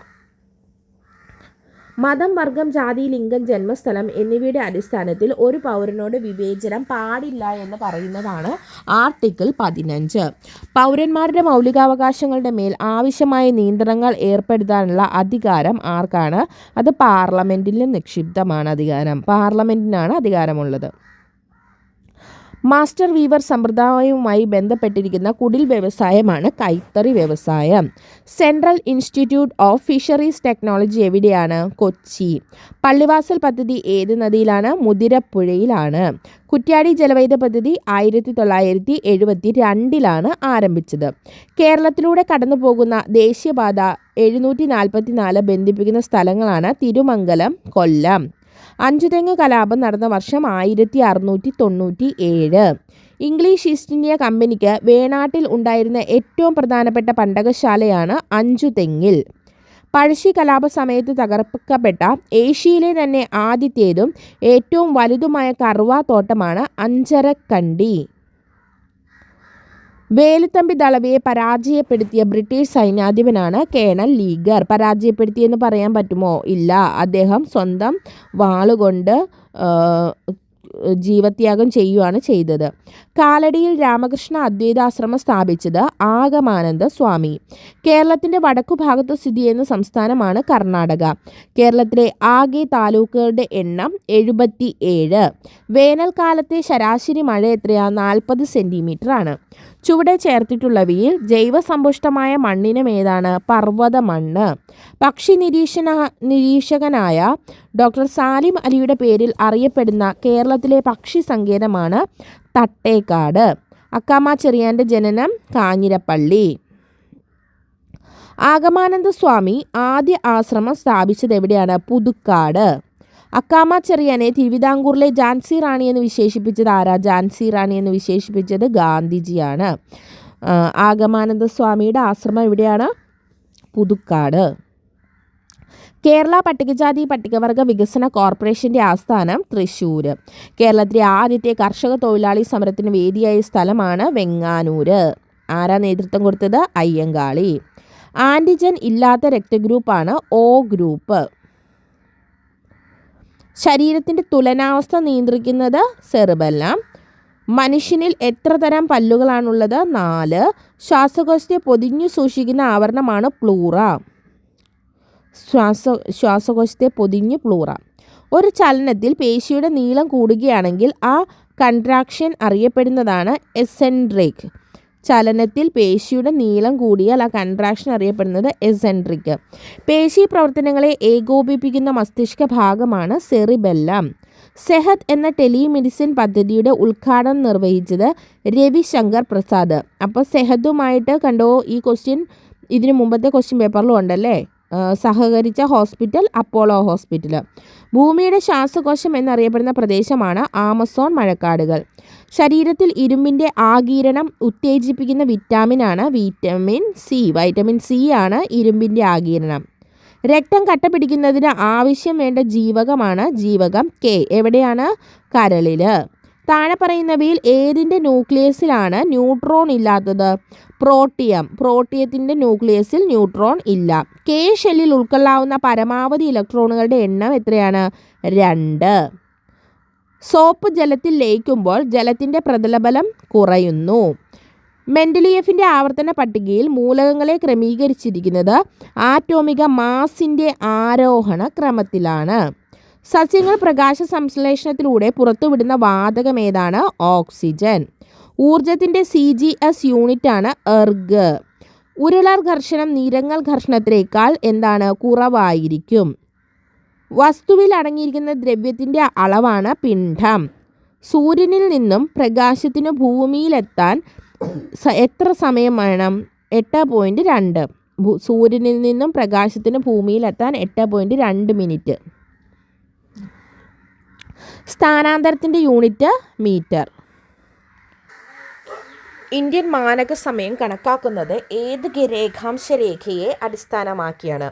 S1: മതം, വർഗം, ജാതി, ലിംഗം, ജന്മസ്ഥലം എന്നിവയുടെ അടിസ്ഥാനത്തിൽ ഒരു പൗരനോട് വിവേചനം പാടില്ല എന്ന് പറയുന്നതാണ് ആർട്ടിക്കിൾ 15. പൗരന്മാരുടെ മൗലികാവകാശങ്ങളുടെ മേൽ ആവശ്യമായ നിയന്ത്രണങ്ങൾ ഏർപ്പെടുത്താനുള്ള അധികാരം ആർക്കാണ്? അത് പാർലമെൻറ്റിൽ നിക്ഷിപ്തമാണ് അധികാരം. പാർലമെൻറ്റിനാണ് അധികാരമുള്ളത്. മാസ്റ്റർ വീവർ സമ്പ്രദായവുമായി ബന്ധപ്പെട്ടിരിക്കുന്ന കുടിൽ വ്യവസായമാണ് കൈത്തറി വ്യവസായം. Central institute of fisheries technology എവിടെയാണ്? കൊച്ചി. പള്ളിവാസൽ പദ്ധതി ഏത് നദിയിലാണ്? മുതിരപ്പുഴയിലാണ്. കുറ്റ്യാടി ജലവൈദ്യുത പദ്ധതി 1972 ആരംഭിച്ചത്. കേരളത്തിലൂടെ കടന്നു പോകുന്ന ദേശീയപാത 744 ബന്ധിപ്പിക്കുന്ന സ്ഥലങ്ങളാണ് തിരുമംഗലം, കൊല്ലം. അഞ്ചുതെങ്ങ് കലാപം നടന്ന വർഷം 1697. ഇംഗ്ലീഷ് ഈസ്റ്റ് ഇന്ത്യ കമ്പനിക്ക് വേണാട്ടിൽ ഉണ്ടായിരുന്ന ഏറ്റവും പ്രധാനപ്പെട്ട പണ്ടകശാലയാണ് അഞ്ചുതെങ്ങിൽ. പഴശ്ശി കലാപ സമയത്ത് തകർക്കപ്പെട്ട ഏഷ്യയിലെ തന്നെ ആദ്യത്തേതും ഏറ്റവും വലുതുമായ കറുവാ തോട്ടമാണ് അഞ്ചരക്കണ്ടി. വേലുത്തമ്പി ദളവയെ പരാജയപ്പെടുത്തിയ ബ്രിട്ടീഷ് സൈന്യാധിപനാണ് കേണൽ ലീഗർ. പരാജയപ്പെടുത്തിയെന്ന് പറയാൻ പറ്റുമോ? ഇല്ല. അദ്ദേഹം സ്വന്തം വാളുകൊണ്ട് ജീവത്യാഗം ചെയ്യുകയാണ് ചെയ്തത്. കാലടിയിൽ രാമകൃഷ്ണ അദ്വൈതാശ്രമം സ്ഥാപിച്ചത് ആഗമാനന്ദ സ്വാമി. കേരളത്തിൻ്റെ വടക്കു ഭാഗത്ത് സ്ഥിതി ചെയ്യുന്ന സംസ്ഥാനമാണ് കർണാടക. കേരളത്തിലെ ആകെ താലൂക്കുകളുടെ എണ്ണം 77. വേനൽക്കാലത്തെ ശരാശരി മഴ എത്രയാണ്? 40 സെൻറ്റിമീറ്റർ ആണ്. ചുവടെ ചേർത്തിട്ടുള്ളവയിൽ ജൈവസമ്പുഷ്ടമായ മണ്ണിനം ഏതാണ്? പർവ്വത മണ്ണ്. പക്ഷി നിരീക്ഷകനായ ഡോക്ടർ സാലിം അലിയുടെ പേരിൽ അറിയപ്പെടുന്ന കേരളത്തിലെ പക്ഷി സങ്കേതമാണ് തട്ടേക്കാട്. അക്കാമ ചെറിയാൻ്റെ ജനനം കാഞ്ഞിരപ്പള്ളി. ആഗമാനന്ദ സ്വാമി ആദ്യ ആശ്രമം സ്ഥാപിച്ചത് എവിടെയാണ്? പുതുക്കാട്. അക്കാമ ചെറിയാനെ തിരുവിതാംകൂറിലെ ഝാൻസി റാണി എന്ന് വിശേഷിപ്പിച്ചത് ആരാ? ഝാൻസി റാണി എന്ന് വിശേഷിപ്പിച്ചത് ഗാന്ധിജിയാണ്. ആഗമാനന്ദ സ്വാമിയുടെ ആശ്രമം എവിടെയാണ്? പുതുക്കാട്. കേരള പട്ടികജാതി പട്ടികവർഗ വികസന കോർപ്പറേഷൻ്റെ ആസ്ഥാനം തൃശ്ശൂർ. കേരളത്തിലെ ആദ്യത്തെ കർഷക തൊഴിലാളി സമരത്തിന് വേദിയായ സ്ഥലമാണ് വെങ്ങാനൂർ. ആരാ നേതൃത്വം കൊടുത്തത്? അയ്യങ്കാളി. ആൻറ്റിജൻ ഇല്ലാത്ത രക്തഗ്രൂപ്പാണ് O ഗ്രൂപ്പ്. ശരീരത്തിൻ്റെ തുലനാവസ്ഥ നിയന്ത്രിക്കുന്നത് സെറിബെല്ലം. മനുഷ്യനിൽ എത്ര തരം പല്ലുകളാണുള്ളത്? 4. ശ്വാസകോശത്തെ പൊതിഞ്ഞു സൂക്ഷിക്കുന്ന ആവരണമാണ് പ്ലൂറ. ശ്വാസകോശത്തെ പൊതിഞ്ഞ് പ്ലൂറ. ഒരു ചലനത്തിൽ പേശിയുടെ നീളം കൂടുകയാണെങ്കിൽ ആ കൺട്രാക്ഷൻ അറിയപ്പെടുന്നതാണ് എസെൻട്രിക്. ചലനത്തിൽ പേശിയുടെ നീളം കൂടിയാൽ ആ കൺട്രാക്ഷൻ അറിയപ്പെടുന്നത് എസെൻട്രിക്. പേശി പ്രവർത്തനങ്ങളെ ഏകോപിപ്പിക്കുന്ന മസ്തിഷ്ക ഭാഗമാണ് സെറിബെല്ലം. സെഹത് എന്ന ടെലിമെഡിസിൻ പദ്ധതിയുടെ ഉദ്ഘാടനം നിർവഹിച്ചത് രവിശങ്കർ പ്രസാദ്. അപ്പോൾ സെഹതുമായിട്ട് കണ്ടോ ഈ ക്വസ്റ്റ്യൻ ഇതിനു മുമ്പത്തെ ക്വസ്റ്റ്യൻ പേപ്പറിലും ഉണ്ടല്ലേ. സഹകരിച്ച ഹോസ്പിറ്റൽ അപ്പോളോ ഹോസ്പിറ്റൽ. ഭൂമിയുടെ ശ്വാസകോശം എന്നറിയപ്പെടുന്ന പ്രദേശമാണ് ആമസോൺ മഴക്കാടുകൾ. ശരീരത്തിൽ ഇരുമ്പിൻ്റെ ആഗിരണം ഉത്തേജിപ്പിക്കുന്ന വിറ്റാമിനാണ് വിറ്റാമിൻ സി. വൈറ്റമിൻ സി ആണ് ഇരുമ്പിൻ്റെ ആഗിരണം. രക്തം കട്ട പിടിക്കുന്നതിന് ആവശ്യം വേണ്ട ജീവകമാണ് ജീവകം കെ. എവിടെയാണ്? കരളിൽ. താഴെ പറയുന്നവയിൽ ഏതിൻ്റെ ന്യൂക്ലിയസിലാണ് ന്യൂട്രോൺ ഇല്ലാത്തത്? പ്രോട്ടിയം. പ്രോട്ടിയത്തിൻ്റെ ന്യൂക്ലിയസിൽ ന്യൂട്രോൺ ഇല്ല. കെ ഷെല്ലിൽ ഉൾക്കൊള്ളാവുന്ന പരമാവധി ഇലക്ട്രോണുകളുടെ എണ്ണം എത്രയാണ്? 2. സോപ്പ് ജലത്തിൽ ലയിക്കുമ്പോൾ ജലത്തിൻ്റെ പ്രതലബലം കുറയുന്നു. മെൻഡലിയേഫിൻ്റെ ആവർത്തന പട്ടികയിൽ മൂലകങ്ങളെ ക്രമീകരിച്ചിരിക്കുന്നത് ആറ്റോമിക മാസിൻ്റെ ആരോഹണ ക്രമത്തിലാണ്. സസ്യങ്ങൾ പ്രകാശ സംശ്ലേഷണത്തിലൂടെ പുറത്തുവിടുന്ന വാതകം ഏതാണ്? ഓക്സിജൻ. ഊർജത്തിൻ്റെ CGS യൂണിറ്റാണ് എർഗ്. ഉരുളർ ഘർഷണം നിരങ്ങൽ ഘർഷണത്തിനേക്കാൾ എന്താണ്? കുറവായിരിക്കും. വസ്തുവിൽ അടങ്ങിയിരിക്കുന്ന ദ്രവ്യത്തിൻ്റെ അളവാണ് പിണ്ഡം. സൂര്യനിൽ നിന്നും പ്രകാശത്തിന് ഭൂമിയിലെത്താൻ എത്ര സമയം വേണം? 8.2. സൂര്യനിൽ നിന്നും പ്രകാശത്തിന് ഭൂമിയിലെത്താൻ 8.2 മിനിറ്റ്. സ്ഥാനാന്തരത്തിൻ്റെ യൂണിറ്റ് മീറ്റർ. ഇന്ത്യൻ മാനക സമയം കണക്കാക്കുന്നത് ഏത് രേഖാംശ രേഖയെ അടിസ്ഥാനമാക്കിയാണ്?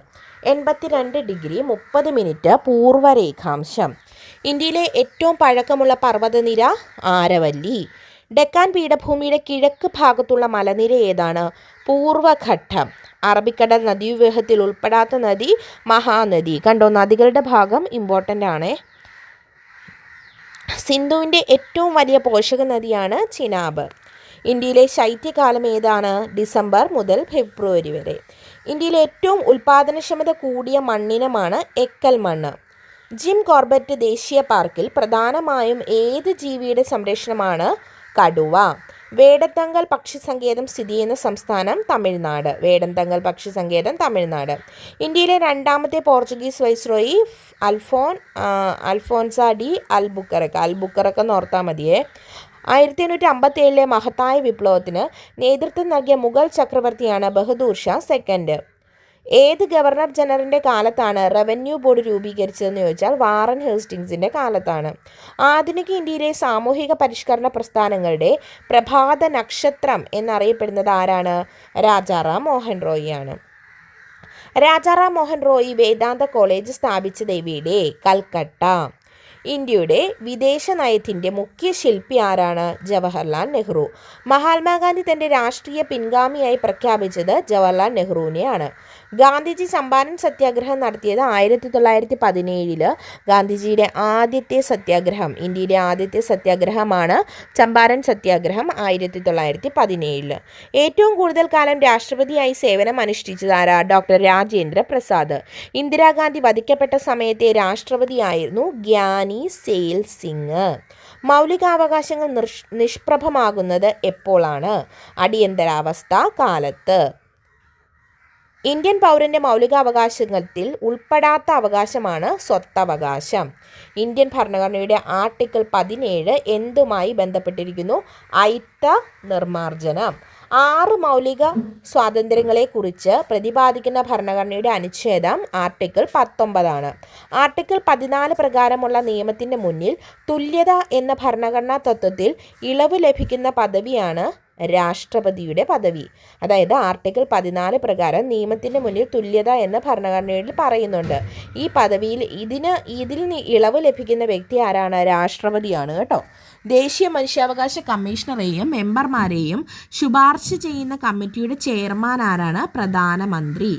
S1: 82 ഡിഗ്രി 30 മിനിറ്റ് പൂർവ്വ രേഖാംശം. ഇന്ത്യയിലെ ഏറ്റവും പഴക്കമുള്ള പർവ്വതനിര ആരവല്ലി. ഡെക്കാൻ പീഠഭൂമിയുടെ കിഴക്ക് ഭാഗത്തുള്ള മലനിര ഏതാണ്? പൂർവ്വഘട്ടം. അറബിക്കടൽ നദീവ്യൂഹത്തിൽ ഉൾപ്പെടാത്ത നദി മഹാനദി. കണ്ടോ, നദികളുടെ ഭാഗം ഇമ്പോർട്ടൻ്റ് ആണ്. സിന്ധുവിൻ്റെ ഏറ്റവും വലിയ പോഷക നദിയാണ് ചിനാബ്. ഇന്ത്യയിലെ ശൈത്യകാലം ഏതാണ്? ഡിസംബർ മുതൽ ഫെബ്രുവരി വരെ. ഇന്ത്യയിലെ ഏറ്റവും ഉൽപാദനക്ഷമത കൂടിയ മണ്ണിനമാണ് എക്കൽ മണ്ണ്. ജിം കോർബറ്റ് ദേശീയ പാർക്കിൽ പ്രധാനമായും ഏത് ജീവിയുടെ സംരക്ഷണമാണ്? കടുവ. വേടത്തങ്കൽ പക്ഷി സങ്കേതം സ്ഥിതി ചെയ്യുന്ന സംസ്ഥാനം തമിഴ്നാട്. വേടത്തങ്കൽ പക്ഷി സങ്കേതം തമിഴ്നാട്. ഇന്ത്യയിലെ രണ്ടാമത്തെ പോർച്ചുഗീസ് വൈസ്രോയി അൽഫോൻസ ഡി അൽബുക്കറക്ക് എന്ന് ഓർത്താൽ മതിയേ. 1857 മഹത്തായ വിപ്ലവത്തിന് നേതൃത്വം നൽകിയ മുഗൾ ചക്രവർത്തിയാണ് ബഹദൂർ ഷാ സെക്കൻഡ്. ഏത് ഗവർണർ ജനറലിൻ്റെ കാലത്താണ് റവന്യൂ ബോർഡ് രൂപീകരിച്ചതെന്ന് ചോദിച്ചാൽ വാറൻ ഹേസ്റ്റിങ്സിൻ്റെ കാലത്താണ്. ആധുനിക ഇന്ത്യയിലെ സാമൂഹിക പരിഷ്കരണ പ്രസ്ഥാനങ്ങളുടെ പ്രഭാത നക്ഷത്രം എന്നറിയപ്പെടുന്നത് ആരാണ്? രാജാറാം മോഹൻ റോയിയാണ്. രാജാറാം മോഹൻ റോയി വേദാന്ത കോളേജ് സ്ഥാപിച്ചത് എവിടെ? കൽക്കട്ട. ഇന്ത്യയുടെ വിദേശ നയത്തിൻ്റെ മുഖ്യ ശില്പി ആരാണ്? ജവഹർലാൽ നെഹ്റു. മഹാത്മാഗാന്ധി തൻ്റെ രാഷ്ട്രീയ പിൻഗാമിയായി പ്രഖ്യാപിച്ചത് ജവഹർലാൽ നെഹ്റുവിനെയാണ്. ഗാന്ധിജി ചമ്പാരൻ സത്യാഗ്രഹം നടത്തിയത് 1917. ഗാന്ധിജിയുടെ ആദ്യത്തെ സത്യാഗ്രഹം, ഇന്ത്യയിലെ ആദ്യത്തെ സത്യാഗ്രഹമാണ് ചമ്പാരൻ സത്യാഗ്രഹം 1917. ഏറ്റവും കൂടുതൽ കാലം രാഷ്ട്രപതിയായി സേവനം അനുഷ്ഠിച്ചത് ആരാ? ഡോക്ടർ രാജേന്ദ്ര പ്രസാദ്. ഇന്ദിരാഗാന്ധി വധിക്കപ്പെട്ട സമയത്തെ രാഷ്ട്രപതിയായിരുന്നു ഗ്യാനി സെയിൽ സിംഗ്. മൗലികാവകാശങ്ങൾ നിഷ്പ്രഭമാകുന്നത് എപ്പോഴാണ്? അടിയന്തരാവസ്ഥ കാലത്ത്. ഇന്ത്യൻ പൗരൻ്റെ മൗലികാവകാശത്തിൽ ഉൾപ്പെടാത്ത അവകാശമാണ് സ്വത്തവകാശം. ഇന്ത്യൻ ഭരണഘടനയുടെ ആർട്ടിക്കിൾ 17 എന്തുമായി ബന്ധപ്പെട്ടിരിക്കുന്നു? അയിത്ത നിർമ്മാർജ്ജനം. 6 മൗലിക സ്വാതന്ത്ര്യങ്ങളെക്കുറിച്ച് പ്രതിപാദിക്കുന്ന ഭരണഘടനയുടെ അനുച്ഛേദം ആർട്ടിക്കിൾ 19 ആർട്ടിക്കിൾ 14 പ്രകാരമുള്ള നിയമത്തിൻ്റെ മുന്നിൽ തുല്യത എന്ന ഭരണഘടനാ തത്വത്തിൽ ഇളവ് ലഭിക്കുന്ന പദവിയാണ് രാഷ്ട്രപതിയുടെ പദവി. അതായത് ആർട്ടിക്കിൾ 14 പ്രകാരം നിയമത്തിൻ്റെ മുന്നിൽ തുല്യത എന്ന ഭരണഘടനയിൽ പറയുന്നുണ്ട്. ഈ പദവിയിൽ ഇതിൽ ഇളവ് ലഭിക്കുന്ന വ്യക്തി ആരാണ്? രാഷ്ട്രപതിയാണ് കേട്ടോ. ദേശീയ മനുഷ്യാവകാശ കമ്മീഷണറെയും മെമ്പർമാരെയും ശുപാർശ ചെയ്യുന്ന കമ്മിറ്റിയുടെ ചെയർമാൻ ആരാണ്? പ്രധാനമന്ത്രി.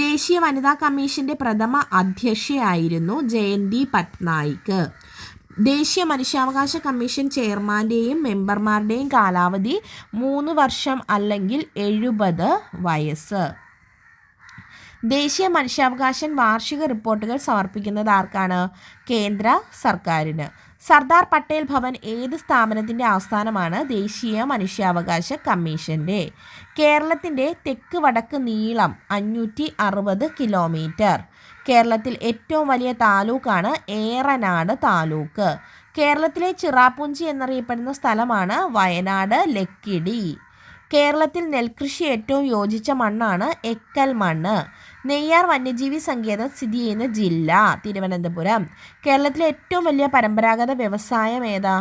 S1: ദേശീയ വനിതാ കമ്മീഷൻ്റെ പ്രഥമ അധ്യക്ഷയായിരുന്നു ജയന്തി പട്നായിക്. ദേശീയ മനുഷ്യാവകാശ കമ്മീഷൻ ചെയർമാൻ്റെയും മെമ്പർമാരുടെയും കാലാവധി 3 വർഷം അല്ലെങ്കിൽ 70 വയസ്സ്. ദേശീയ മനുഷ്യാവകാശ വാർഷിക റിപ്പോർട്ടുകൾ സമർപ്പിക്കുന്നത് ആർക്കാണ്? കേന്ദ്ര സർക്കാരിന്. സർദാർ പട്ടേൽ ഭവൻ ഏത് സ്ഥാപനത്തിൻ്റെ ആസ്ഥാനമാണ്? ദേശീയ മനുഷ്യാവകാശ കമ്മീഷൻ്റെ. കേരളത്തിൻ്റെ തെക്ക് വടക്ക് നീളം 560 കിലോമീറ്റർ. കേരളത്തിൽ ഏറ്റവും വലിയ താലൂക്കാണ് ഏറനാട് താലൂക്ക്. കേരളത്തിലെ ചിറാപുഞ്ചി എന്നറിയപ്പെടുന്ന സ്ഥലമാണ് വയനാട് ലക്കിടി. കേരളത്തിൽ നെൽകൃഷി ഏറ്റവും യോജിച്ച മണ്ണാണ് എക്കൽ മണ്ണ്. നെയ്യാർ വന്യജീവി സങ്കേതം സ്ഥിതി ചെയ്യുന്ന ജില്ല തിരുവനന്തപുരം. കേരളത്തിലെ ഏറ്റവും വലിയ പരമ്പരാഗത വ്യവസായം ഏതാ?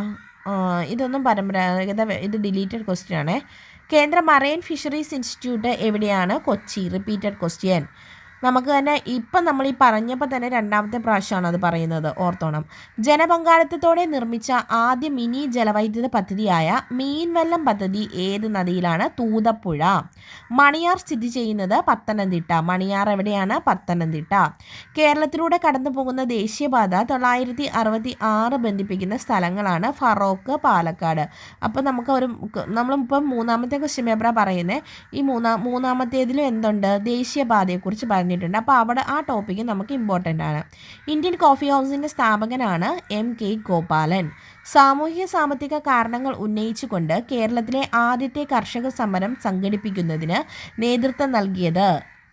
S1: ഇത് ഡിലീറ്റഡ് ക്വസ്റ്റ്യൻ ആണേ. കേന്ദ്ര മറൈൻ ഫിഷറീസ് ഇൻസ്റ്റിറ്റ്യൂട്ട് എവിടെയാണ്? കൊച്ചി. Repeated question. നമുക്ക് തന്നെ ഇപ്പം നമ്മൾ ഈ പറഞ്ഞപ്പോൾ തന്നെ രണ്ടാമത്തെ പ്രാവശ്യമാണ് അത് പറയുന്നത്, ഓർത്തോണം. ജനപങ്കാളിത്തത്തോടെ നിർമ്മിച്ച ആദ്യ മിനി ജലവൈദ്യുത പദ്ധതിയായ മീൻവെല്ലം പദ്ധതി ഏത് നദിയിലാണ്? തൂതപ്പുഴ. മണിയാർ സ്ഥിതി ചെയ്യുന്നത് പത്തനംതിട്ട. മണിയാർ എവിടെയാണ്? പത്തനംതിട്ട. കേരളത്തിലൂടെ കടന്നു പോകുന്ന ദേശീയപാത 966 ബന്ധിപ്പിക്കുന്ന സ്ഥലങ്ങളാണ് ഫറോക്ക്, പാലക്കാട്. അപ്പോൾ നമ്മളിപ്പം മൂന്നാമത്തെ ക്വസ്റ്റ്യൻ പേപ്പറാണ് പറയുന്നത്. ഈ മൂന്നാമത്തേതിലും എന്തുണ്ട്? ദേശീയപാതയെക്കുറിച്ച് പറഞ്ഞിട്ടുണ്ട്. അപ്പോൾ അവിടെ ആ ടോപ്പിക്ക് നമുക്ക് ഇമ്പോർട്ടൻ്റ് ആണ്. ഇന്ത്യൻ കോഫി ഹൗസിൻ്റെ സ്ഥാപകനാണ് M.K. ഗോപാലൻ. സാമൂഹിക സാമ്പത്തിക കാരണങ്ങൾ ഉന്നയിച്ചുകൊണ്ട് കേരളത്തിലെ ആദ്യത്തെ കർഷക സമരം സംഘടിപ്പിക്കുന്നതിന് നേതൃത്വം നൽകിയത്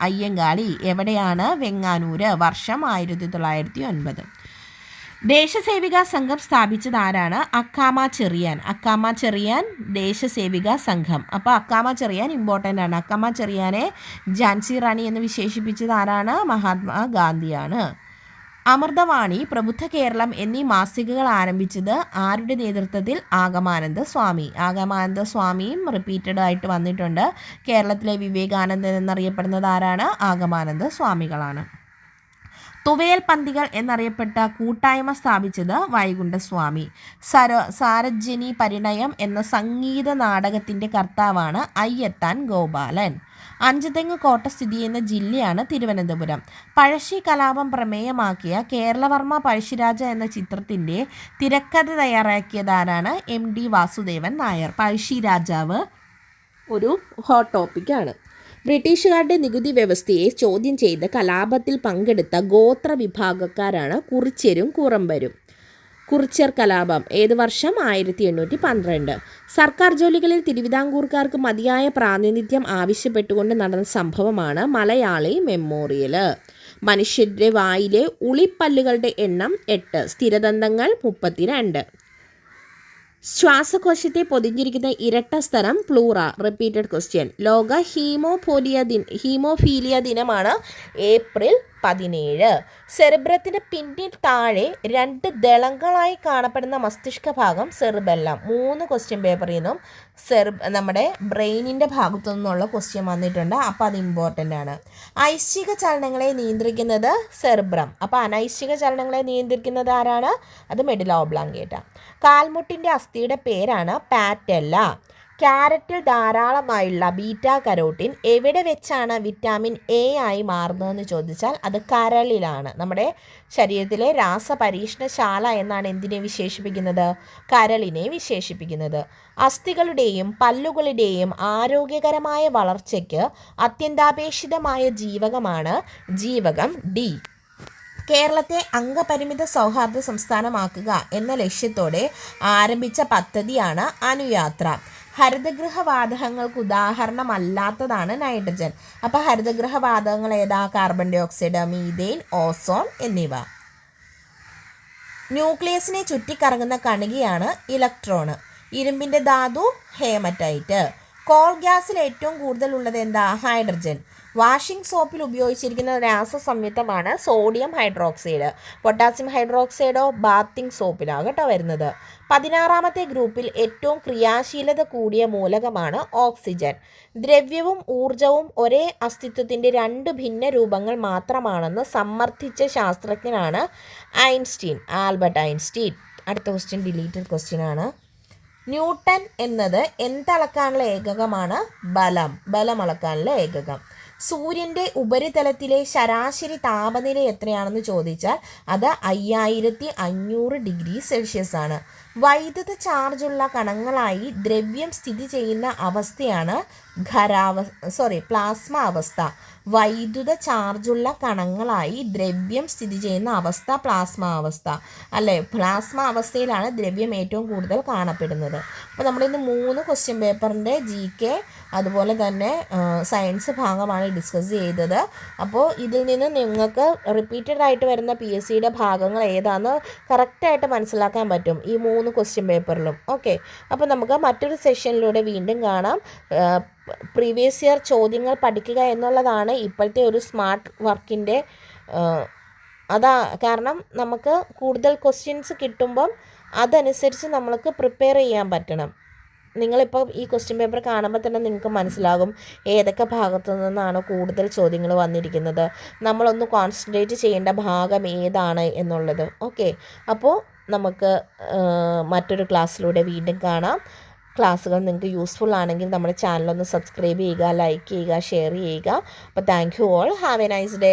S1: അയ്യങ്കാളി. എവിടെയാണ്? വെങ്ങാനൂര്. വർഷം 1909. ദേശസേവിക സംഘം സ്ഥാപിച്ചത് ആരാണ്? അക്കാമ ചെറിയാൻ. അക്കാമ ചെറിയാൻ ദേശസേവിക സംഘം. അപ്പോൾ അക്കാമ ചെറിയാൻ ഇമ്പോർട്ടൻ്റ് ആണ്. അക്കാമ ചെറിയാനെ ഝാൻസി റാണി എന്ന് വിശേഷിപ്പിച്ചത് ആരാണ്? മഹാത്മാഗാന്ധിയാണ്. അമൃതവാണി, പ്രബുദ്ധ കേരളം എന്നീ മാസികകൾ ആരംഭിച്ചത് ആരുടെ നേതൃത്വത്തിൽ? ആഗമാനന്ദ സ്വാമി. ആഗമാനന്ദ സ്വാമിയും റിപ്പീറ്റഡ് ആയിട്ട് വന്നിട്ടുണ്ട്. കേരളത്തിലെ വിവേകാനന്ദൻ എന്നറിയപ്പെടുന്നത് ആരാണ്? ആഗമാനന്ദ സ്വാമികളാണ്. തുവയൽ പന്തികൾ എന്നറിയപ്പെട്ട കൂട്ടായ്മ സ്ഥാപിച്ചത് വൈകുണ്ഠസ്വാമി. സാരജനി പരിണയം എന്ന സംഗീത നാടകത്തിൻ്റെ കർത്താവാണ് അയ്യത്താൻ ഗോപാലൻ. അഞ്ചുതെങ്ങ് കോട്ട സ്ഥിതി ചെയ്യുന്ന ജില്ലയാണ് തിരുവനന്തപുരം. പഴശ്ശി കലാപം പ്രമേയമാക്കിയ കേരളവർമ്മ പഴശ്ശിരാജ എന്ന ചിത്രത്തിൻ്റെ തിരക്കഥ തയ്യാറാക്കിയതാരാണ്? M.D. വാസുദേവൻ നായർ. പഴശ്ശി രാജാവ് ഒരു ഹോട്ട് ടോപ്പിക്കാണ്. ബ്രിട്ടീഷുകാരുടെ നികുതി വ്യവസ്ഥയെ ചോദ്യം ചെയ്ത് കലാപത്തിൽ പങ്കെടുത്ത ഗോത്ര വിഭാഗക്കാരാണ് കുറിച്യരും കുറമ്പരും. കുറിച്യർ കലാപം ഏത് വർഷം? 1812. സർക്കാർ ജോലികളിൽ തിരുവിതാംകൂർക്കാർക്ക് മതിയായ പ്രാതിനിധ്യം ആവശ്യപ്പെട്ടുകൊണ്ട് നടന്ന സംഭവമാണ് മലയാളി മെമ്മോറിയൽ. മനുഷ്യരുടെ വായിലെ ഉളിപ്പല്ലുകളുടെ എണ്ണം 8, സ്ഥിരദന്തങ്ങൾ 32. ശ്വാസകോശത്തെ പൊതിഞ്ഞിരിക്കുന്ന ഇരട്ട സ്ഥലം പ്ലൂറ. Repeated question. ലോക ഹീമോഫീലിയ ദിനമാണ് ഏപ്രിൽ 17. സെറിബ്രത്തിന് പിന്നിൽ താഴെ 2 ദളങ്ങളായി കാണപ്പെടുന്ന മസ്തിഷ്ക ഭാഗം സെറിബെല്ലം. 3 ക്വസ്റ്റ്യൻ പേപ്പറിൽ നിന്നും നമ്മുടെ ബ്രെയിനിൻ്റെ ഭാഗത്തു നിന്നുള്ള ക്വസ്റ്റ്യൻ വന്നിട്ടുണ്ട്. അപ്പോൾ അത് ഇമ്പോർട്ടൻ്റ് ആണ്. ഐച്ഛിക ചലനങ്ങളെ നിയന്ത്രിക്കുന്നത് സെറിബ്രം. അപ്പോൾ അനൈച്ഛിക ചലനങ്ങളെ നിയന്ത്രിക്കുന്നത് ആരാണ്? അത് മെഡുല ഒബ്ലോങ്കേറ്റ. കാൽമുട്ടിൻ്റെ അസ്ഥിയുടെ പേരാണ് പാറ്റെല്ല. ക്യാരറ്റിൽ ധാരാളമായുള്ള ബീറ്റാ കരോട്ടിൻ എവിടെ വെച്ചാണ് വിറ്റാമിൻ എ ആയി മാറുന്നതെന്ന് ചോദിച്ചാൽ അത് കരളിലാണ്. നമ്മുടെ ശരീരത്തിലെ രാസപരീക്ഷണശാല എന്നാണ് എന്തിനെ വിശേഷിപ്പിക്കുന്നത്? കരളിനെ വിശേഷിപ്പിക്കുന്നത്. അസ്ഥികളുടെയും പല്ലുകളുടെയും ആരോഗ്യകരമായ വളർച്ചയ്ക്ക് അത്യന്താപേക്ഷിതമായ ജീവകമാണ് ജീവകം ഡി. കേരളത്തെ അംഗപരിമിത സൗഹാർദ്ദ സംസ്ഥാനമാക്കുക എന്ന ലക്ഷ്യത്തോടെ ആരംഭിച്ച പദ്ധതിയാണ് അനുയാത്ര. ഹരിതഗൃഹവാതകങ്ങൾക്ക് ഉദാഹരണമല്ലാത്തതാണ് നൈട്രജൻ. അപ്പോൾ ഹരിതഗൃഹവാതകങ്ങൾ ഏതാ? Carbon dioxide, methane, ozone എന്നിവ. ന്യൂക്ലിയസിനെ ചുറ്റിക്കറങ്ങുന്ന കണികയാണ് ഇലക്ട്രോൺ. ഇരുമ്പിൻ്റെ ധാതു ഹേമറ്റൈറ്റ്. കോൾ ഗ്യാസിൽ ഏറ്റവും കൂടുതൽ ഉള്ളത് എന്താ? ഹൈഡ്രജൻ. വാഷിംഗ് സോപ്പിൽ ഉപയോഗിച്ചിരിക്കുന്ന രാസസംയുക്തമാണ് സോഡിയം ഹൈഡ്രോക്സൈഡ്. പൊട്ടാസ്യം ഹൈഡ്രോക്സൈഡോ ബാത്തിങ് സോപ്പിലാണ് കേട്ടോ വരുന്നത്. 16ാമത്തെ ഗ്രൂപ്പിൽ ഏറ്റവും ക്രിയാശീലത കൂടിയ മൂലകമാണ് ഓക്സിജൻ. ദ്രവ്യവും ഊർജവും ഒരേ അസ്തിത്വത്തിൻ്റെ 2 ഭിന്ന രൂപങ്ങൾ മാത്രമാണെന്ന് സമ്മർദ്ദിച്ച ശാസ്ത്രജ്ഞനാണ് ഐൻസ്റ്റീൻ, ആൽബർട്ട് ഐൻസ്റ്റീൻ. അടുത്ത ക്വസ്റ്റ്യൻ ഡിലീറ്റഡ് ക്വസ്റ്റ്യൻ ആണ്. ന്യൂട്ടൺ എന്നത് എന്തളക്കാനുള്ള ഏകകമാണ്? ബലം അളക്കാനുള്ള ഏകകം. സൂര്യൻ്റെ ഉപരിതലത്തിലെ ശരാശരി താപനില എത്രയാണെന്ന് ചോദിച്ചാൽ അത് 5500 ഡിഗ്രി സെൽഷ്യസ് ആണ്. വൈദ്യുത ചാർജുള്ള കണങ്ങളായി ദ്രവ്യം സ്ഥിതി ചെയ്യുന്ന അവസ്ഥയാണ് പ്ലാസ്മ അവസ്ഥ. വൈദ്യുത ചാർജുള്ള കണങ്ങളായി ദ്രവ്യം സ്ഥിതി ചെയ്യുന്ന അവസ്ഥ പ്ലാസ്മ അവസ്ഥ അല്ലേ? പ്ലാസ്മ അവസ്ഥയിലാണ് ദ്രവ്യം ഏറ്റവും കൂടുതൽ കാണപ്പെടുന്നത്. അപ്പോൾ നമ്മളിന്ന് 3 ക്വസ്റ്റ്യൻ പേപ്പറിൻ്റെ GK അതുപോലെ തന്നെ സയൻസ് ഭാഗമാണ് ഡിസ്കസ് ചെയ്തത്. അപ്പോൾ ഇതിൽ നിന്ന് നിങ്ങൾക്ക് റിപ്പീറ്റഡ് ആയിട്ട് വരുന്ന PSCയുടെ ഭാഗങ്ങൾ ഏതാണെന്ന് കറക്റ്റായിട്ട് മനസ്സിലാക്കാൻ പറ്റും ഈ 3 ക്വസ്റ്റ്യൻ പേപ്പറിലും. ഓക്കെ, അപ്പോൾ നമുക്ക് മറ്റൊരു സെഷനിലൂടെ വീണ്ടും കാണാം. പ്രീവിയസ് ഇയർ ചോദ്യങ്ങൾ പഠിക്കുക എന്നുള്ളതാണ് ഇപ്പോഴത്തെ ഒരു സ്മാർട്ട് വർക്കിൻ്റെ കാരണം നമുക്ക് കൂടുതൽ ക്വസ്റ്റ്യൻസ് കിട്ടുമ്പം അതനുസരിച്ച് നമ്മൾക്ക് പ്രിപ്പയർ ചെയ്യാൻ പറ്റണം. നിങ്ങളിപ്പോൾ ഈ ക്വസ്റ്റ്യൻ പേപ്പർ കാണുമ്പോൾ തന്നെ നിങ്ങൾക്ക് മനസ്സിലാകും ഏതൊക്കെ ഭാഗത്തു നിന്നാണ് കൂടുതൽ ചോദ്യങ്ങൾ വന്നിരിക്കുന്നത്, നമ്മളൊന്ന് കോൺസെൻട്രേറ്റ് ചെയ്യേണ്ട ഭാഗം ഏതാണ് എന്നുള്ളത്. ഓക്കെ, അപ്പോൾ നമുക്ക് മറ്റൊരു ക്ലാസ്സിലൂടെ വീണ്ടും കാണാം. ക്ലാസ്സുകൾ നിങ്ങൾക്ക് യൂസ്ഫുൾ ആണെങ്കിൽ നമ്മുടെ ചാനലൊന്ന് സബ്സ്ക്രൈബ് ചെയ്യുക, ലൈക്ക് ചെയ്യുക, ഷെയർ ചെയ്യുക. അപ്പോൾ thank you all. Have A nice day.